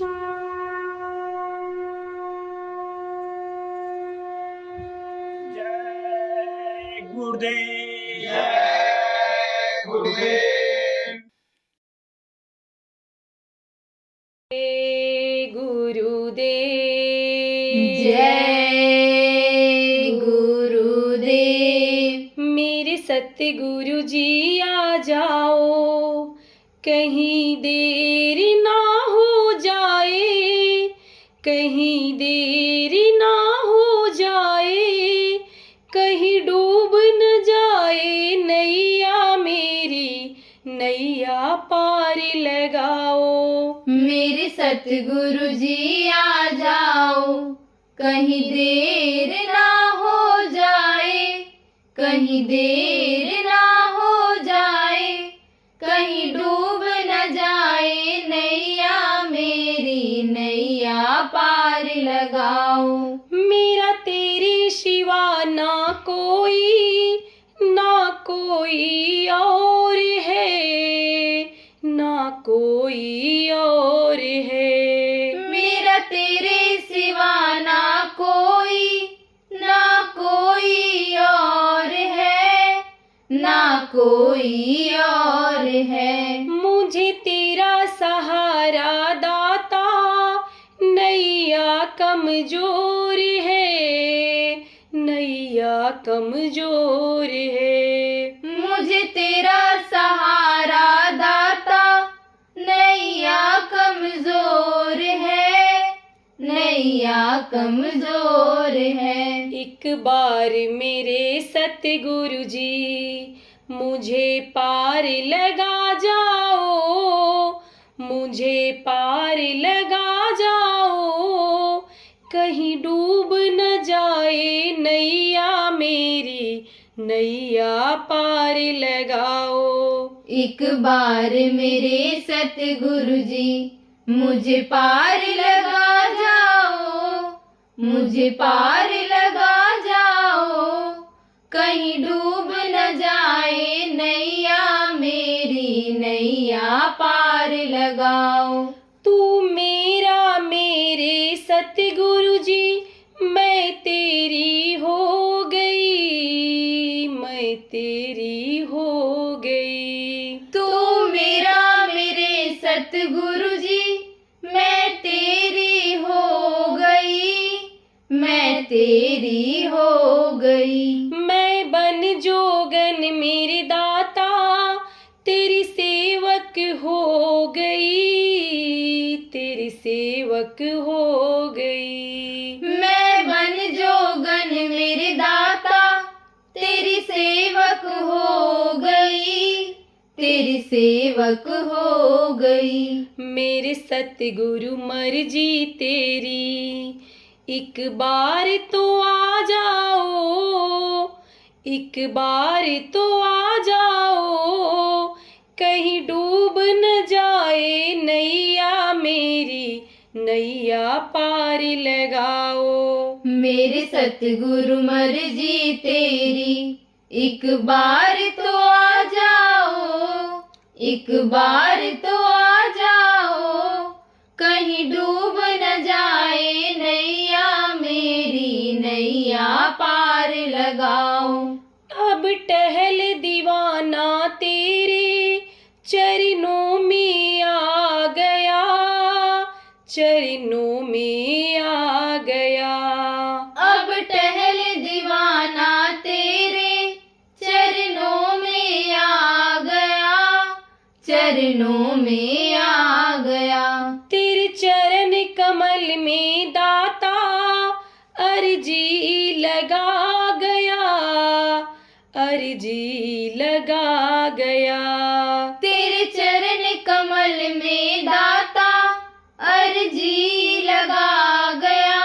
जय गुरुदेव। जय गुरुदेव। गुरुदेव जय गुरुदेव। मेरे सतगुरु जी आ जाओ, कहीं देर ना हो जाए, कहीं देर ना हो जाए, कहीं डूब न जाए नैया मेरी, नैया पार लगाओ। मेरे सतगुरु जी आ जाओ, कहीं देर ना हो जाए, कहीं देर ना हो जाए, कहीं डूब न जाए नैया मेरी, नैया पार लगाओ। मेरा तेरे सिवा ना कोई और है, ना कोई और है। मेरा तेरे सिवा ना कोई और है, ना कोई और है। मुझे तेरा सहारा दाता, नैया कमजोर है, नैया कमजोर है। मुझे तेरा सहारा दाता, नैया कमजोर है, नैया कमजोर है। एक बार मेरे सतगुरु जी मुझे पार लगा जाओ, मुझे पार लगा जाओ, कहीं डूब न जाए नैया मेरी, नैया पार लगाओ। एक बार मेरे सतगुरु जी मुझे पार लगा जाओ, मुझे पार लगा जाओ, कहीं डूब न जाए नैया मेरी, नैया पार लगाओ। तू मेरा मेरे सतगुरु जी, मैं तेरी हो गई, मैं तेरी हो गई। तू मेरा मेरे सतगुरु जी, मैं तेरी हो गई, मैं तेरी हो गई। मैं बन जोगन मेरे दाता, तेरी सेवक हो गई, तेरी सेवक हो गई। मैं बन जोगन मेरे दाता, तेरी सेवक हो गई, तेरी सेवक हो गई। मेरे सतगुरु मर्जी तेरी, एक बार तो आ जाओ, एक बार तो आ जाओ, कहीं डूब न जाए नैया मेरी, नैया पार लगाओ। मेरे सतगुरु मर्जी तेरी, एक बार तो आ जाओ, एक बार तो आ जाओ, कहीं डूब न जाए नैया मेरी, नैया पार लगाओ। अब टहल दीवाना तेरे चरणों में आ गया, चरणों में आ गया। अब टहल दीवाना तेरे चरणों में आ गया, चरणों में आ गया। तेरे चरण कमल में दाता अर्जी लगा गया, अर्जी लगा गया। तेरे चरण कमल में दाता अर्जी लगा गया,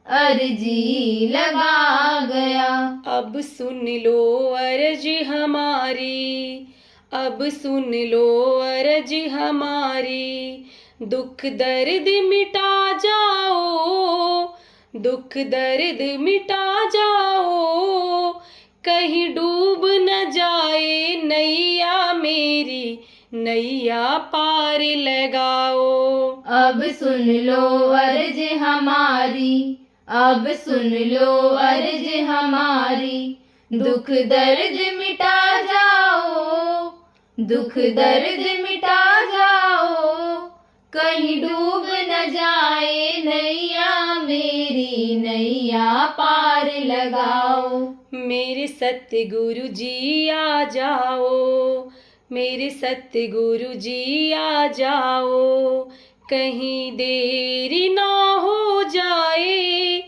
अर्जी लगा गया। अब सुन लो अर्ज हमारी, अब सुन लो अर्ज हमारी, दुख दर्द मिटा जाओ, दुख दर्द मिटा जाओ, कहीं डूब न जाए नैया मेरी, नैया पार लगाओ। अब सुन लो अर्ज हमारी, अब सुन लो अर्ज हमारी, दुख दर्द मिटा जाओ, दुख दर्द मिटा जाओ, कहीं डूब न जाए नैया मेरी, नैया पार लगाओ। मेरे सतगुरु जी आ जाओ, मेरे सतगुरु जी आ जाओ, कहीं देरी ना हो जाए,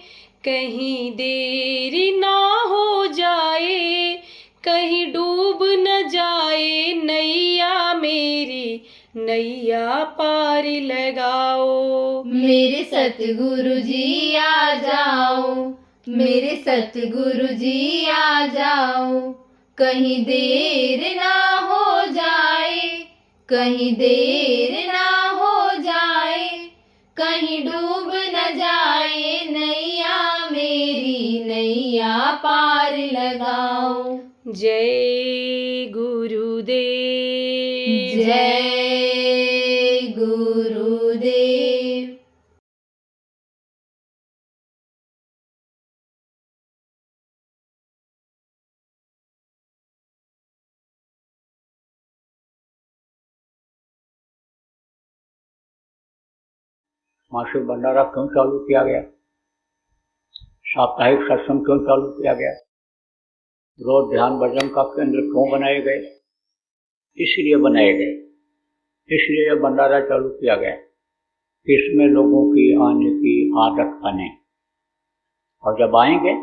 कहीं देरी ना हो जाए, कहीं डूब न जाए नैया मेरी, नैया पार लगाओ। मेरे सतगुरु जी आ जाओ, मेरे सतगुरु जी आ जाओ, कहीं देर ना हो जाए, कहीं देर ना हो जाए, कहीं डूब न जाए नैया मेरी, नैया पार लगाओ। जय गुरुदेव, जय गुरुदेव। मासिक भंडारा क्यों चालू किया गया? साप्ताहिक सत्संग क्यों चालू किया गया? रोज ध्यान भजन का केंद्र क्यों बनाए गए? इसलिए बनाए गए, इसलिए यह भंडारा चालू किया गया कि इसमें लोगों की आने की आदत बने, और जब आएंगे,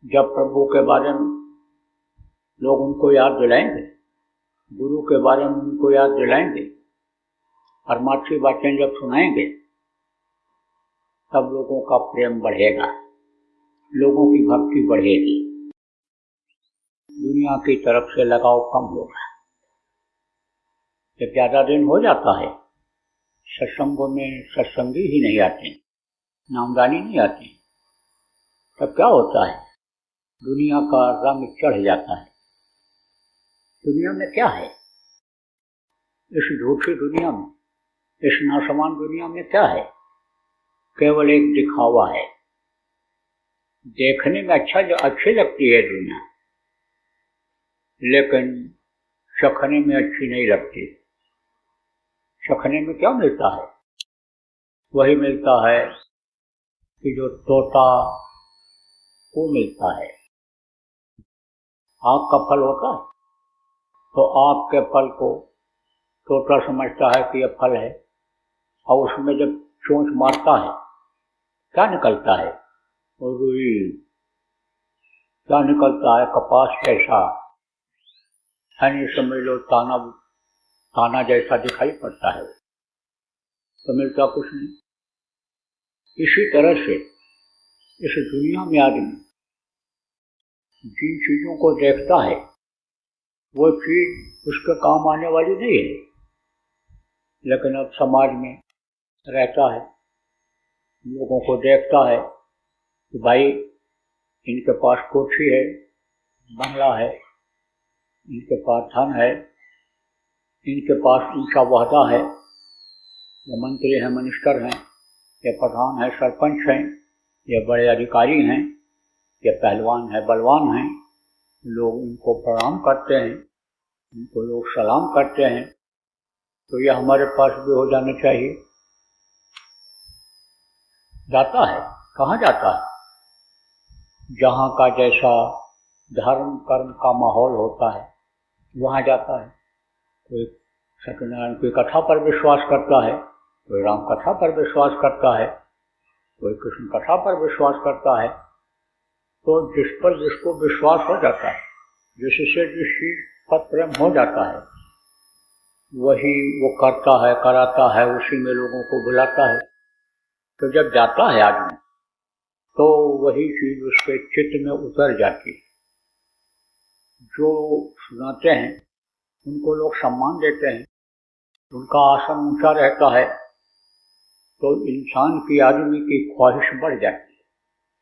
जब प्रभु के बारे में लोग उनको याद दिलाएंगे, गुरु के बारे में उनको याद दिलाएंगे, परमार्थी बातें जब सुनाएंगे, तब लोगों का प्रेम बढ़ेगा, लोगों की भक्ति बढ़ेगी, दुनिया की तरफ से लगाव कम होगा। जब ज्यादा दिन हो जाता है, सत्संगों में सत्संगी ही नहीं आते, नामदानी नहीं आती, तब क्या होता है? दुनिया का रंग चढ़ जाता है। दुनिया में क्या है? इस झूठी दुनिया में, इस नासमान दुनिया में क्या है? केवल एक दिखावा है। देखने में अच्छी लगती है दुनिया, लेकिन चखने में अच्छी नहीं लगती। चखने में क्या मिलता है? वही मिलता है कि जो तोता वो मिलता है। आग का फल होता है, तो आग के फल को तोता समझता है कि यह फल है, और उसमें जब चोंच मारता है, क्या निकलता है? रुई। क्या निकलता है? कपास जैसा, यानी समझ लो ताना जैसा दिखाई पड़ता है, तो मिलता कुछ नहीं। इसी तरह से इस दुनिया में आदमी जिन चीजों को देखता है, वो चीज उसके काम आने वाली नहीं है, लेकिन अब समाज में रहता है, लोगों को देखता है कि भाई इनके पास कोठी है, बंगला है, इनके पास धन है, इनके पास ऊंचा वहदा है, ये मंत्री हैं, मिनिस्टर हैं, ये प्रधान है, सरपंच हैं, ये बड़े अधिकारी हैं, ये पहलवान है, बलवान हैं। लोग उनको प्रणाम करते हैं, उनको लोग सलाम करते हैं, तो ये हमारे पास भी हो जाना चाहिए। जाता है, कहाँ जाता है? जहाँ का जैसा धर्म कर्म का माहौल होता है वहाँ जाता है। कोई सत्यनारायण की कथा पर विश्वास करता है, कोई राम कथा पर विश्वास करता है, कोई कृष्ण कथा पर विश्वास करता है। तो जिस पर जिसको विश्वास हो जाता है, जिससे जिस चीज पर प्रेम हो जाता है, वही वो करता है, कराता है, उसी में लोगों को बुलाता है। तो जब जाता है आदमी, तो वही चीज उसके चित्त में उतर जाती है। जो सुनाते हैं उनको लोग सम्मान देते हैं, उनका आसन ऊंचा रहता है, तो इंसान की, आदमी की ख्वाहिश बढ़ जाती है,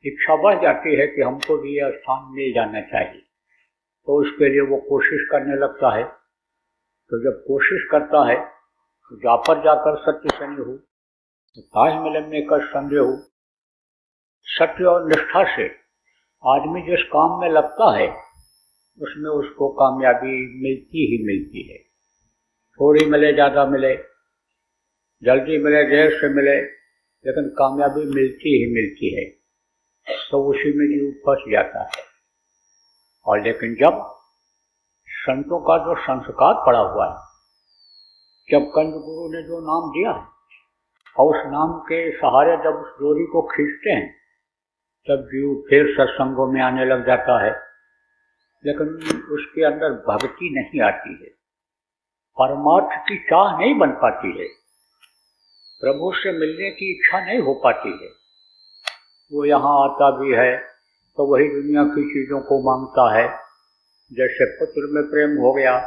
इच्छा बढ़ जाती है कि हमको भी यह स्थान मिल जाना चाहिए। तो उसके लिए वो कोशिश करने लगता है तो जब कोशिश करता है तो जा पर जाकर सत्य से नहीं हो, तो ताज मिलने का संदेह हो। सत्य और निष्ठा से आदमी जिस काम में लगता है उसमें उसको कामयाबी मिलती ही मिलती है। थोड़ी मिले, ज़्यादा मिले, जल्दी मिले, देर से मिले, लेकिन कामयाबी मिलती ही मिलती है। तो उसी में जीव फंस जाता है। और लेकिन जब संतों का जो संस्कार पड़ा हुआ है, जब कंद गुरु ने जो नाम दिया है और उस नाम के सहारे जब उस डोरी को खींचते हैं, तब जीव फिर सत्संगों में आने लग जाता है। लेकिन उसके अंदर भक्ति नहीं आती है, परमार्थ की चाह नहीं बन पाती है, प्रभु से मिलने की इच्छा नहीं हो पाती है। वो यहाँ आता भी है तो वही दुनिया की चीज़ों को मांगता है। जैसे पुत्र में प्रेम हो गया,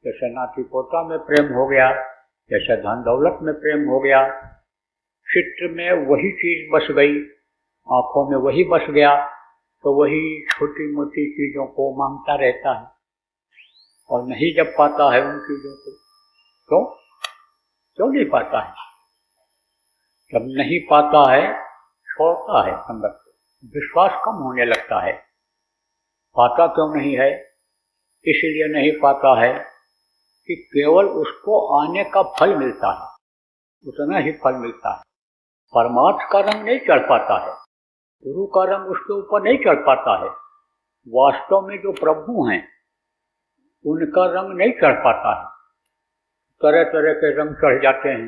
जैसे नाती पोता में प्रेम हो गया, जैसे धन दौलत में प्रेम हो गया, चित्र में वही चीज़ बस गई, आँखों में वही बस गया, तो वही छोटी मोटी चीज़ों को मांगता रहता है और नहीं जब पाता है उन चीज़ों को। क्यों नहीं पाता है? जब नहीं पाता है छोड़ता है संगत को, विश्वास कम होने लगता है। पाता क्यों नहीं है? इसलिए नहीं पाता है कि केवल उसको आने का फल मिलता है, उतना ही फल मिलता है। परमार्थ का रंग नहीं चढ़ पाता है, गुरु का रंग उसके ऊपर नहीं चढ़ पाता है। वास्तव में जो प्रभु हैं उनका रंग नहीं चढ़ पाता है। तरह तरह के रंग चढ़ जाते हैं,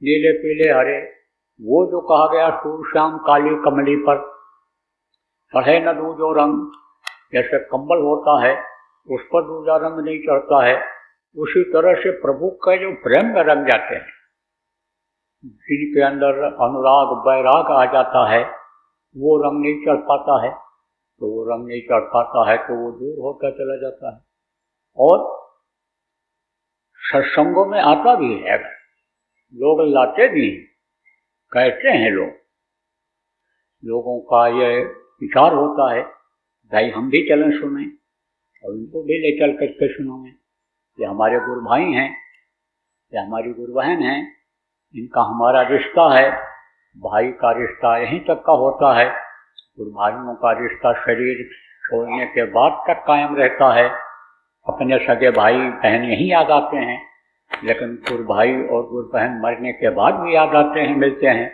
नीले पीले हरे। वो जो कहा गया सूर श्याम काली कमली पर चढ़े न दूजो रंग, जैसे कंबल होता है उस पर दूजा रंग नहीं चढ़ता है, उसी तरह से प्रभु का जो प्रेम में रंग जाते हैं, जिनके अंदर अनुराग बैराग आ जाता है, वो रंग नहीं चढ़ पाता है। तो वो रंग नहीं चढ़ पाता है तो वो दूर होता चला जाता है। और सत्संगों में आता भी है, लोग लाते भी हैं, कहते हैं लोगों का ये विचार होता है भाई हम भी चलें सुने और उनको भी ले चल करके सुनाएं। ये हमारे गुरु भाई हैं, ये हमारी गुरु बहन हैं, इनका हमारा रिश्ता है, भाई का रिश्ता यहीं तक का होता है। गुरु भाइयों का रिश्ता शरीर छोड़ने के बाद तक कायम रहता है। अपने सगे भाई बहन यहीं याद आते हैं, लेकिन गुरु भाई और गुरु बहन मरने के बाद भी याद आते हैं, मिलते हैं,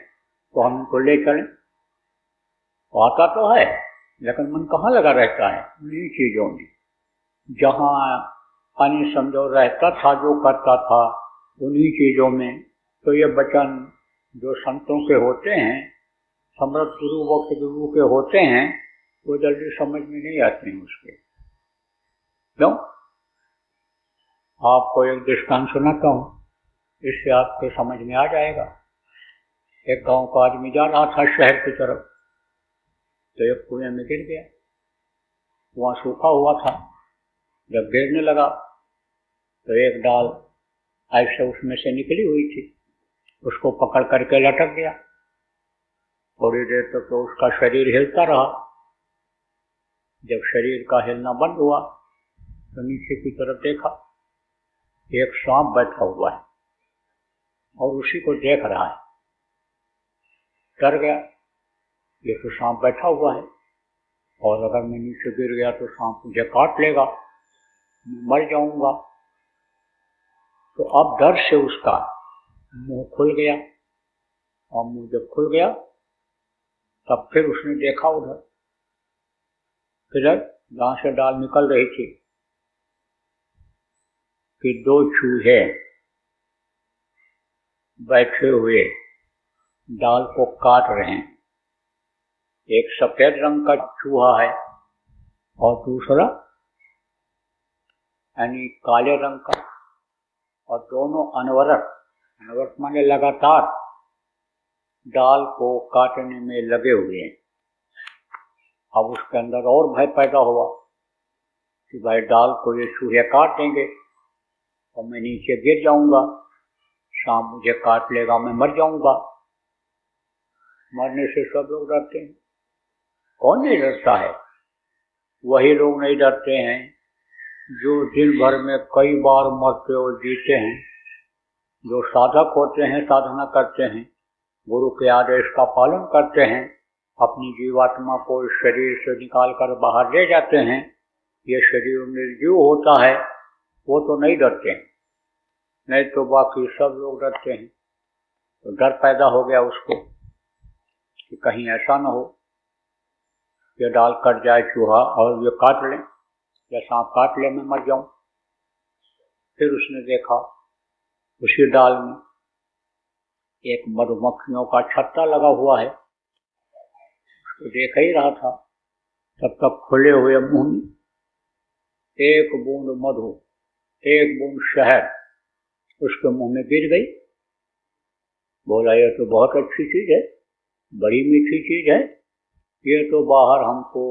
तो हम उनको ले चलें। तो आता तो है लेकिन मन कहाँ लगा रहता है? उन्हीं चीज़ों में जहाँ पानी समझो रहता था, जो करता था उन्हीं चीज़ों में। तो ये वचन जो संतों के होते हैं, समर्थ गुरु वक्त गुरु के होते हैं, वो जल्दी समझ में नहीं आते हैं उसके। क्यों? आपको एक दृष्टांत सुनाता हूँ, इससे आपके समझ में आ जाएगा। एक गांव का आदमी जा रहा था शहर की तरफ, तो एक कुएं में गिर गया। वहाँ सूखा हुआ था। जब गिरने लगा तो एक डाल ऐसे उसमें से निकली हुई थी, उसको पकड़ करके लटक गया। थोड़ी देर तक तो उसका शरीर हिलता रहा। जब शरीर का हिलना बंद हुआ तो नीचे की तरफ देखा, एक सांप बैठा हुआ है और उसी को देख रहा है। डर गया, ये तो सांप बैठा हुआ है और अगर मैं नीचे गिर गया तो सांप मुझे काट लेगा, मैं मर जाऊंगा। तो अब डर से उसका मुंह खुल गया, और मुंह जब खुल गया तब फिर उसने देखा उधर, फिर जहां से डाल निकल रही थी कि दो चूहे बैठे हुए डाल को काट रहे हैं। एक सफेद रंग का चूहा है और दूसरा यानी काले रंग का, और दोनों अनवरत माने लगातार डाल को काटने में लगे हुए हैं। अब उसके अंदर और भय पैदा हुआ कि भाई डाल को ये चूहे काट देंगे और मैं नीचे गिर जाऊंगा, सांप मुझे काट लेगा, मैं मर जाऊंगा। मरने से सब लोग डरते हैं, कौन नहीं डरता है? वही लोग नहीं डरते हैं जो दिन भर में कई बार मरते और जीते हैं, जो साधक होते हैं, साधना करते हैं, गुरु के आदेश का पालन करते हैं, अपनी जीवात्मा को इस शरीर से निकाल कर बाहर ले जाते हैं, ये शरीर निर्जीव होता है, वो तो नहीं डरते हैं। नहीं तो बाकी सब लोग डरते हैं। तो डर पैदा हो गया उसको कि कहीं ऐसा न हो ये डाल कट जाए चूहा और ये काट ले या सांप काट ले, मैं मर जाऊं। फिर उसने देखा उसी डाल में एक मधुमक्खियों का छत्ता लगा हुआ है, उसको देख ही रहा था। तब तक खुले हुए मुंह में एक बूंद मधु, एक बूंद शहद उसके मुंह में गिर गई। बोला ये तो बहुत अच्छी चीज है, बड़ी मीठी चीज है, ये तो बाहर हमको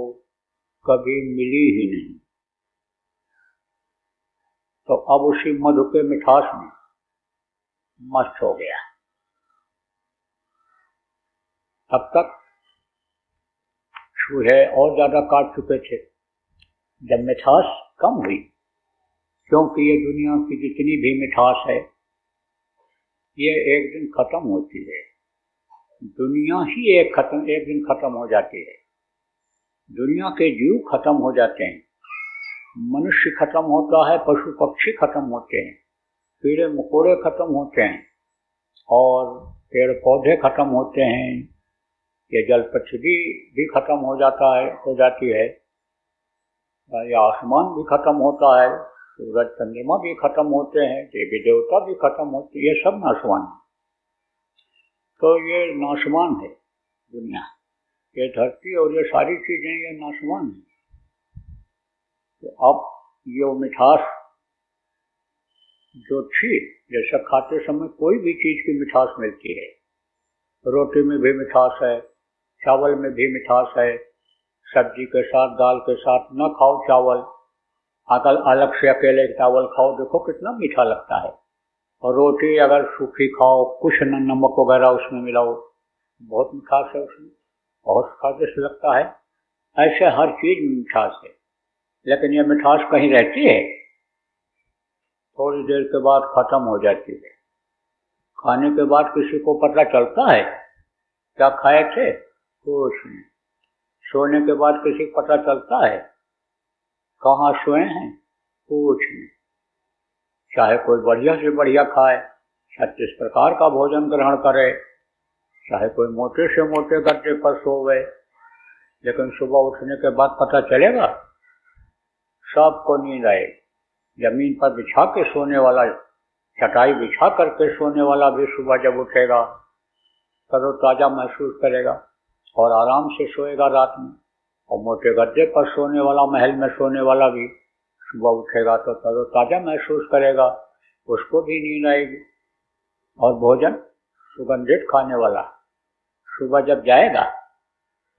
कभी मिली ही नहीं। तो अब उसी मधु के मिठास में मस्त हो गया। तब तक चूहे और ज्यादा काट चुके थे। जब मिठास कम हुई, क्योंकि ये दुनिया की जितनी भी मिठास है ये एक दिन खत्म होती है। दुनिया ही एक दिन खत्म हो जाती है। दुनिया के जीव खत्म हो जाते हैं, मनुष्य खत्म होता है, पशु पक्षी खत्म होते हैं, कीड़े मकोड़े खत्म होते हैं और पेड़ पौधे खत्म होते हैं। ये जल पृथ्वी भी खत्म हो जाती है, या आसमान भी खत्म होता है, सूरज चंद्रमा भी खत्म होते हैं, देवी देवता भी खत्म होते हैं, ये सब नाशवान है। तो ये नाशवान है दुनिया, ये धरती और ये सारी चीजें ये नाशवान है। तो अब ये मिठास जो थी, जैसे खाते समय कोई भी चीज की मिठास मिलती है, रोटी में भी मिठास है, चावल में भी मिठास है, सब्जी के साथ दाल के साथ न खाओ चावल, अलग से अकेले चावल खाओ, देखो कितना मीठा लगता है। और रोटी अगर सूखी खाओ, कुछ न नमक वगैरह उसमें मिलाओ, बहुत मिठास है उसमें, बहुत स्वादिष्ट लगता है। ऐसे हर चीज में मिठास है, लेकिन यह मिठास कहीं रहती है, थोड़ी देर के बाद खत्म हो जाती है। खाने के बाद किसी को पता चलता है क्या खाए थे, कुछ नहीं। सोने के बाद किसी को पता चलता है कहाँ सोए हैं, कुछ नहीं। चाहे कोई बढ़िया से बढ़िया खाए, 36 प्रकार का भोजन ग्रहण करे, चाहे कोई मोटे से मोटे गद्दे पर सोवे, लेकिन सुबह उठने के बाद पता चलेगा सबको नींद आएगी। जमीन पर बिछा के सोने वाला, चटाई बिछा करके सोने वाला भी सुबह जब उठेगा तरोताजा महसूस करेगा और आराम से सोएगा रात में। और मोटे गद्दे पर सोने वाला, महल में सोने वाला भी सुबह उठेगा तो तरोताजा महसूस करेगा, उसको भी नींद आएगी। और भोजन सुगंधित खाने वाला सुबह जब जाएगा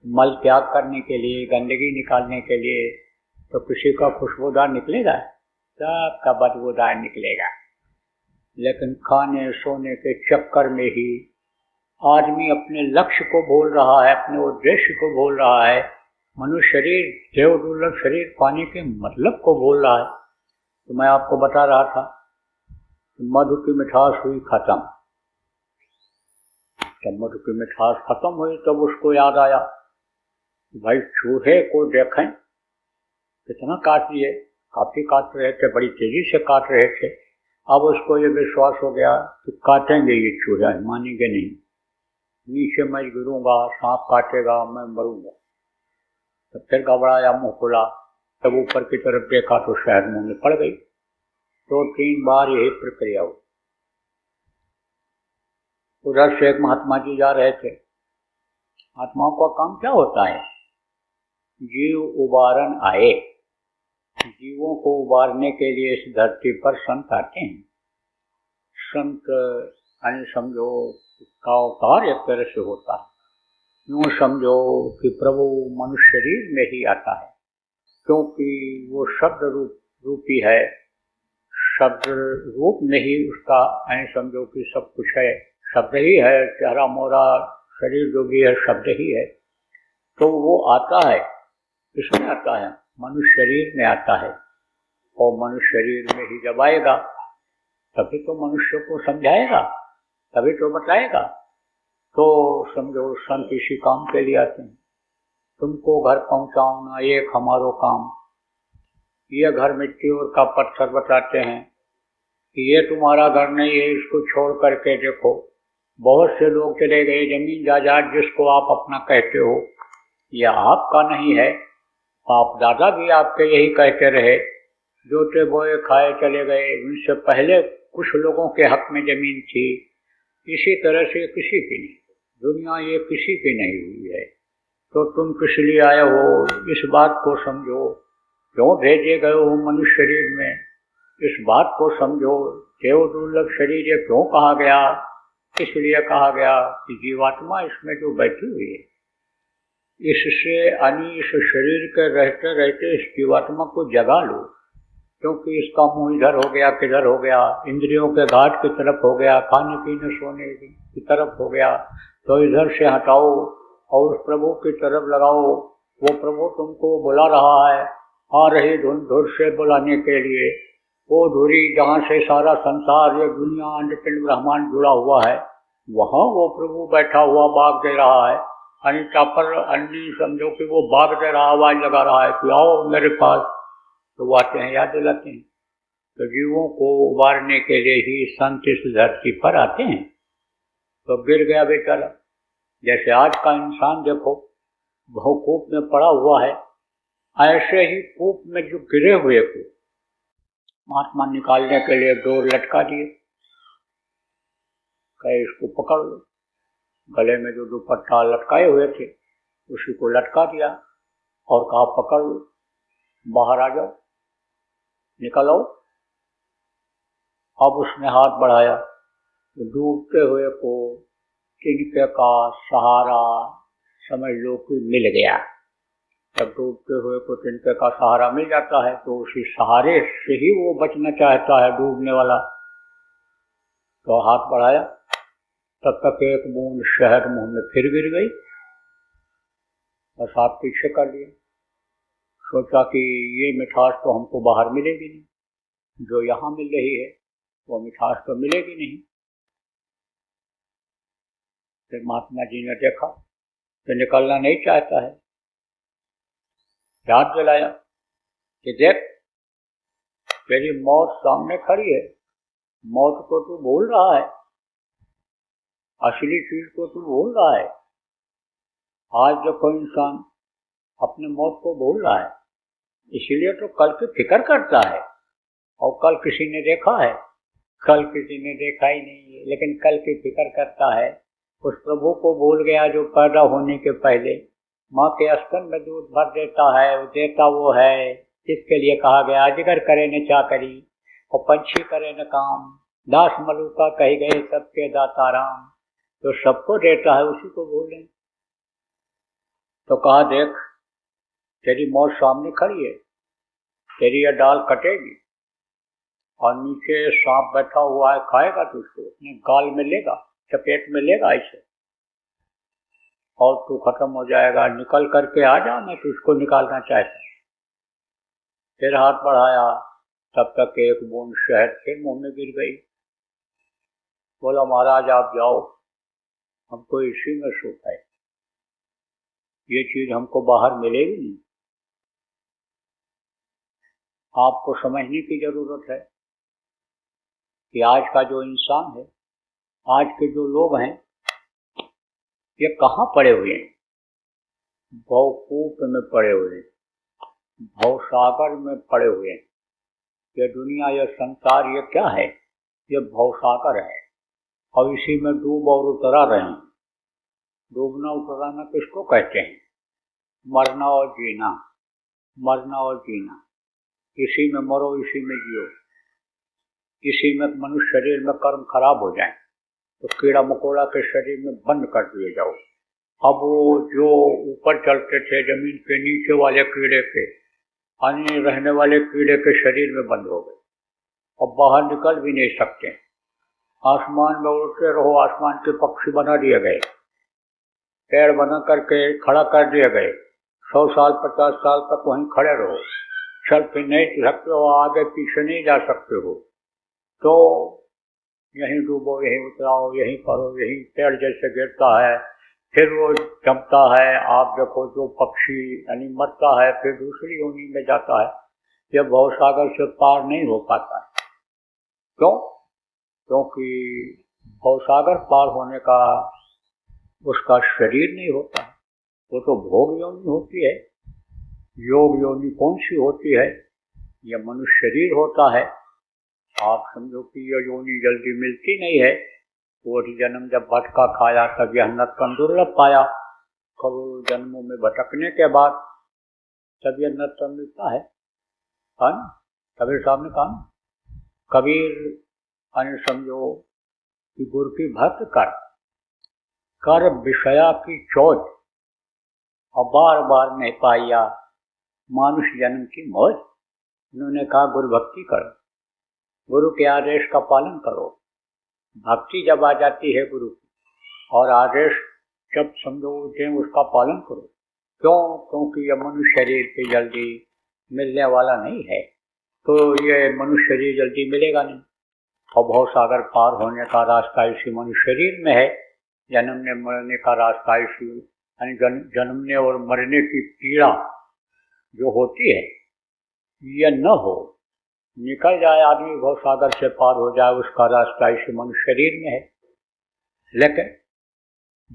मल त्याग करने के लिए, गंदगी निकालने के लिए, तो किसी का खुशबूदार निकलेगा, सबका बदबूदार निकलेगा। लेकिन खाने सोने के चक्कर में ही आदमी अपने लक्ष्य को भूल रहा है, अपने उद्देश्य को भूल रहा है, मनुष्य शरीर, देव दुर्लभ शरीर पाने के मतलब को भूल रहा है। तो मैं आपको बता रहा था कि मधु की मिठास हुई खत्म। जब मधु की मिठास खत्म हुई तब उसको याद आया कि भाई चूहे को देखें कितना काट लिए, काफी काट रहे थे, बड़ी तेजी से काट रहे थे। अब उसको ये विश्वास हो गया कि काटेंगे ये चूहे, मानेंगे नहीं, नीचे मैं गिरूंगा, सांप काटेगा, मैं मरूंगा। तब फिर घबराया, मुंह खुला, तब ऊपर की तरफ देखा तो शहद मुंह में पड़ गई। 2-3 बार यही प्रक्रिया हुई। उधर से एक महात्मा जी जा रहे थे। महात्माओं का काम क्या होता है? जीव उबारन आए, जीवों को उबारने के लिए इस धरती पर संत आते हैं। संत यानी समझो का अवतार एक तरह से होता है। यूँ समझो कि प्रभु मनुष्य शरीर में ही आता है, क्योंकि वो शब्द रूपी है। शब्द रूप में ही उसका यानी समझो कि सब कुछ है, शब्द ही है, चेहरा मोरा शरीर जो भी है शब्द ही है। तो वो आता है, किसमें आता है? मनुष्य शरीर में आता है। और मनुष्य शरीर में ही जब आएगा तभी तो मनुष्य को समझाएगा, तभी तो बताएगा। तो समझो संत इसी काम के लिए आते हैं, तुमको घर पहुंचाऊंगा एक हमारो काम। ये घर मिट्टी और का पत्थर बताते हैं कि ये तुम्हारा घर नहीं है, इसको छोड़ करके देखो बहुत से लोग चले गए, जमीन जायदाद जिसको आप अपना कहते हो ये आपका नहीं है। आप दादा भी आपके यही कहते रहे, जोते बोए खाए चले गए, उनसे पहले कुछ लोगों के हक में जमीन थी। इसी तरह से किसी की नहीं, दुनिया ये किसी की नहीं हुई है। तो तुम किस लिए आए हो इस बात को समझो, क्यों भेजे गए हो मनुष्य शरीर में इस बात को समझो। देव दुर्लभ शरीर ये क्यों कहा गया, इसलिए कहा गया कि जीवात्मा इसमें जो बैठी हुई है, इससे इस शरीर के रहते रहते इस जीवात्मा को जगा लो, क्योंकि इसका मुंह इधर हो गया किधर हो गया, इंद्रियों के घाट की तरफ हो गया, खाने पीने सोने की तरफ हो गया। तो इधर से हटाओ और उस प्रभु की तरफ लगाओ। वो प्रभु तुमको बुला रहा है, आ रही धुन धुर से बुलाने के लिए। वो धुरी जहाँ से सारा संसार ये दुनिया अंडपिंड ब्रह्मांड जुड़ा हुआ है, वहाँ वो प्रभु बैठा हुआ बाग दे रहा है। अनिता पर अन्नी समझो कि वो बाग दे रहा, आवाज लगा रहा है कि आओ मेरे पास। तो वो आते हैं, याद दिलाते हैं। तो जीवों को उबारने के लिए ही संत इस धरती पर आते हैं। तो गिर गया बेचारा, जैसे आज का इंसान देखो बहुकूप में पड़ा हुआ है, ऐसे ही कूप में जो गिरे हुए को महात्मा निकालने के लिए डोर लटका दिए, कहे इसको पकड़ लो। गले में जो दुपट्टा लटकाए हुए थे उसी को लटका दिया और कहा पकड़ लो, बाहर आ जाओ, निकल आओ। अब उसने हाथ बढ़ाया तो डूबते हुए को तिनके का सहारा समझ लो कि मिल गया। जब डूबते हुए को तिनके का सहारा मिल जाता है तो उसी सहारे से ही वो बचना चाहता है डूबने वाला। तो हाथ बढ़ाया, तब तक एक बूंद शहद मुंह में फिर गिर गई। बस हाथ पीछे कर लिया, सोचा कि ये मिठास तो हमको बाहर मिलेगी नहीं, जो यहाँ मिल रही है वो मिठास तो मिलेगी नहीं। फिर महात्मा जी ने देखा तो निकलना नहीं चाहता है, याद दिलाया कि देख तेरी मौत सामने खड़ी है, मौत को तू भूल रहा है, असली चीज को तू भूल रहा है। आज देखो इंसान अपने मौत को भूल रहा है, इसीलिए तो कल की फिक्र करता है। और कल किसी ने देखा है? कल किसी ने देखा ही नहीं है, लेकिन कल की फिक्र करता है। उस प्रभु को भूल गया जो पैदा होने के पहले माँ के स्तन में दूध भर देता है, वो देता वो है जिसके लिए कहा गया अजगर करे न चाकरी और पंछी करे न काम, दास मलुका कही गए सबके दाता राम। तो सबको देता है, उसी को भूल लें। तो कहा देख तेरी मौत सामने खड़ी है, तेरी यह डाल कटेगी और नीचे सांप बैठा हुआ है, खाएगा तो उसको अपने गाल में लेगा, चपेट में लेगा इसे और तू खत्म हो जाएगा। निकल करके आ जा, मैं तुझको निकालना चाहता हूँ। फिर हाथ बढ़ाया, तब तक एक बूंद शहद फिर मुंह में गिर गई। बोला महाराज आप जाओ, हमको इसी में सुख है, ये चीज हमको बाहर मिलेगी नहीं। आपको समझने की जरूरत है कि आज का जो इंसान है, आज के जो लोग हैं, ये कहाँ पड़े हुए हैं? भवकूप में पड़े हुए हैं, भवसागर में पड़े हुए हैं। ये दुनिया, ये संसार, ये क्या है? ये भवसागर है और इसी में डूब और उतरा रहे हैं। डूबना उतराना किसको कहते हैं? मरना और जीना, मरना और जीना। इसी में मरो, इसी में जियो। इसी में मनुष्य शरीर में कर्म खराब हो जाए तो कीड़ा मकोड़ा के शरीर में बंद कर दिए जाओ। अब वो जो ऊपर चलते थे जमीन के नीचे वाले कीड़े के, पानी में रहने वाले कीड़े के शरीर में बंद हो गए और बाहर निकल भी नहीं सकते। आसमान में उड़ते रहो, आसमान के पक्षी बना दिए गए, पेड़ बना करके खड़ा कर दिए गए। 100 साल 50 साल तक वहीं खड़े रहो, चल फिर नहीं सकते हो, आगे पीछे नहीं जा सकते हो, तो यहीं डूबो, यहीं उतराओ, यहीं करो, यहीं पेड़ जैसे गिरता है, फिर वो जमता है। आप देखो जो पक्षी यानी मरता है फिर दूसरी योनि में जाता है, ये भवसागर से पार नहीं हो पाता है। क्यों? क्योंकि भवसागर पार होने का उसका शरीर नहीं होता है, वो तो भोग योनि होती है। योग योनि कौन सी होती है? यह मनुष्य शरीर होता है। आप समझो कि यह योनि जल्दी मिलती नहीं है। वो जन्म जब भटका खाया तब यह नर्तन दुर्लभ पाया। करोड़ों जन्मों में भटकने के बाद तब यह नर्तन मिलता है। कबीर साहब ने कहा, कबीर अन्य समझो कि गुरु की भक्त कर विषया की चोज, और बार बार नहीं पाया मानुष जन्म की मौज। उन्होंने कहा गुरु भक्ति करो, गुरु के आदेश का पालन करो। भक्ति जब आ जाती है गुरु की, और आदेश जब समझो उसका पालन करो। क्यों? क्योंकि यह मनुष्य शरीर पे जल्दी मिलने वाला नहीं है, तो ये मनुष्य शरीर जल्दी मिलेगा नहीं। और भवसागर पार होने का रास्ता इसी मनुष्य शरीर में है। जन्मने मरने का रास्ता इसी, यानी जन्मने और मरने की पीड़ा जो होती है यह न हो, निकल जाए आदमी भवसागर से पार हो जाए, उसका रास्ता इसी मनुष्य शरीर में है। लेकिन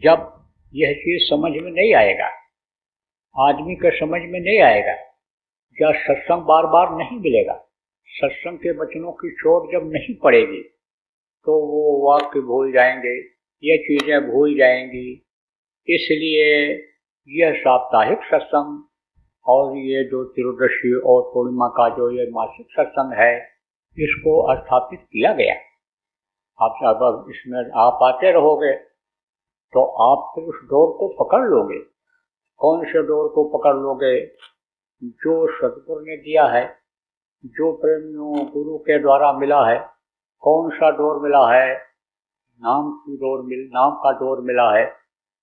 जब यह चीज समझ में नहीं आएगा, आदमी के समझ में नहीं आएगा, या सत्संग बार बार नहीं मिलेगा, सत्संग के वचनों की चोट जब नहीं पड़ेगी, तो वो वाक्य भूल जाएंगे, ये चीजें भूल जाएंगी। इसलिए यह साप्ताहिक सत्संग और ये जो त्रयोदशी और पूर्णिमा का जो ये मासिक सत्संग है, इसको स्थापित किया गया। आप जब इसमें आप आते रहोगे तो आप फिर उस डोर को पकड़ लोगे। कौन से डोर को पकड़ लोगे? जो सतगुरु ने दिया है, जो प्रेमियों गुरु के द्वारा मिला है। कौन सा डोर मिला है? नाम का डोर मिला है।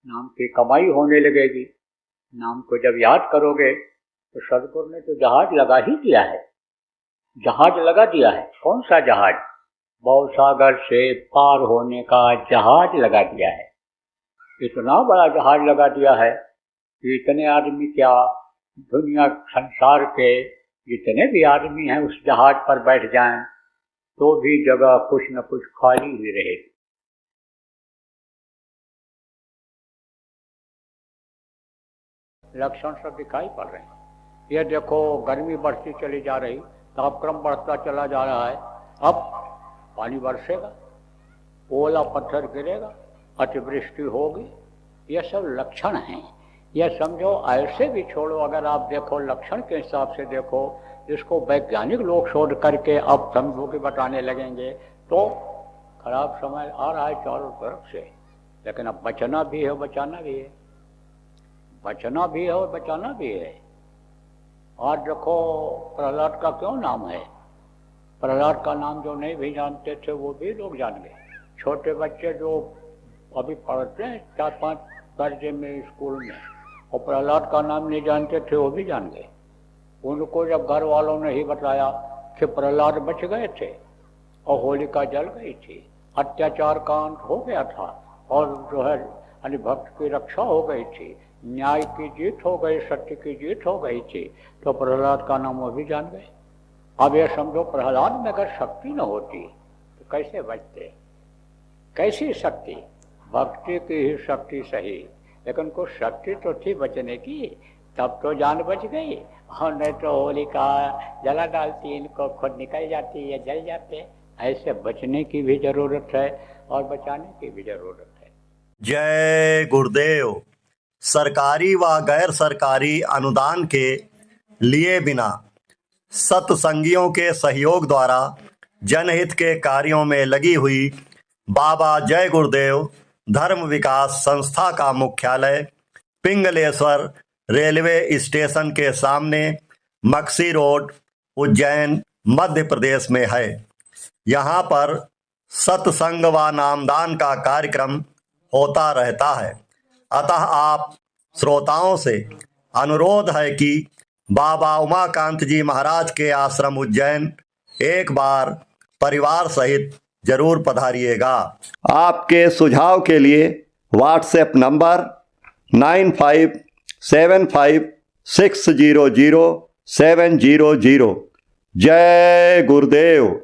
नाम की कमाई होने लगेगी। नाम को जब याद करोगे तो सतगुरु ने तो जहाज लगा ही दिया है, जहाज लगा दिया है। कौन सा जहाज? भवसागर से पार होने का जहाज लगा दिया है। इतना बड़ा जहाज लगा दिया है कि इतने आदमी क्या, दुनिया संसार के जितने भी आदमी हैं उस जहाज पर बैठ जाएं तो भी जगह कुछ न कुछ खाली ही रहेगी। लक्षण सब दिखाई पड़ रहे हैं। ये देखो गर्मी बढ़ती चली जा रही, तापक्रम बढ़ता चला जा रहा है। अब पानी बरसेगा, ओला पत्थर गिरेगा, अतिवृष्टि होगी। ये सब लक्षण हैं। यह समझो ऐसे भी छोड़ो, अगर आप देखो लक्षण के हिसाब से देखो, जिसको वैज्ञानिक लोग शोध करके अब समझो कि बताने लगेंगे, तो खराब समय आ रहा है चारों तरफ से। लेकिन अब बचना भी है, बचाना भी है, बचना भी है और बचाना भी है। आज देखो प्रहलाद का क्यों नाम है? प्रहलाद का नाम जो नहीं भी जानते थे वो भी लोग जान गए। छोटे बच्चे जो अभी पढ़ते हैं 4-5 दर्जे में स्कूल में, और प्रहलाद का नाम नहीं जानते थे वो भी जान गए। उनको जब घर वालों ने ही बताया कि प्रहलाद बच गए थे और होलिका जल गई थी, अत्याचार का अंत हो गया था, और जो है यानी भक्त की रक्षा हो गई थी, न्याय की जीत हो गई, सत्य की जीत हो गई थी, तो प्रहलाद का नाम वो भी जान गए। अब ये समझो प्रहलाद में अगर शक्ति न होती तो कैसे बचते? कैसी शक्ति? भक्ति की ही शक्ति सही, लेकिन कुछ शक्ति तो थी बचने की, तब तो जान बच गई। और नहीं तो होलिका जला डालती, इनको खुद निकल जाती या जल जाते। ऐसे बचने की भी जरूरत है और बचाने की भी जरूरत है। जय गुरुदेव। सरकारी व गैर सरकारी अनुदान के लिए बिना सत्संगियों के सहयोग द्वारा जनहित के कार्यों में लगी हुई बाबा जय गुरुदेव धर्म विकास संस्था का मुख्यालय पिंगलेश्वर रेलवे स्टेशन के सामने मक्सी रोड, उज्जैन, मध्य प्रदेश में है। यहाँ पर सत्संग व नामदान का कार्यक्रम होता रहता है। अतः आप श्रोताओं से अनुरोध है कि बाबा उमाकांत जी महाराज के आश्रम उज्जैन एक बार परिवार सहित जरूर पधारिएगा। आपके सुझाव के लिए व्हाट्सएप नंबर 9575600700। जय गुरुदेव।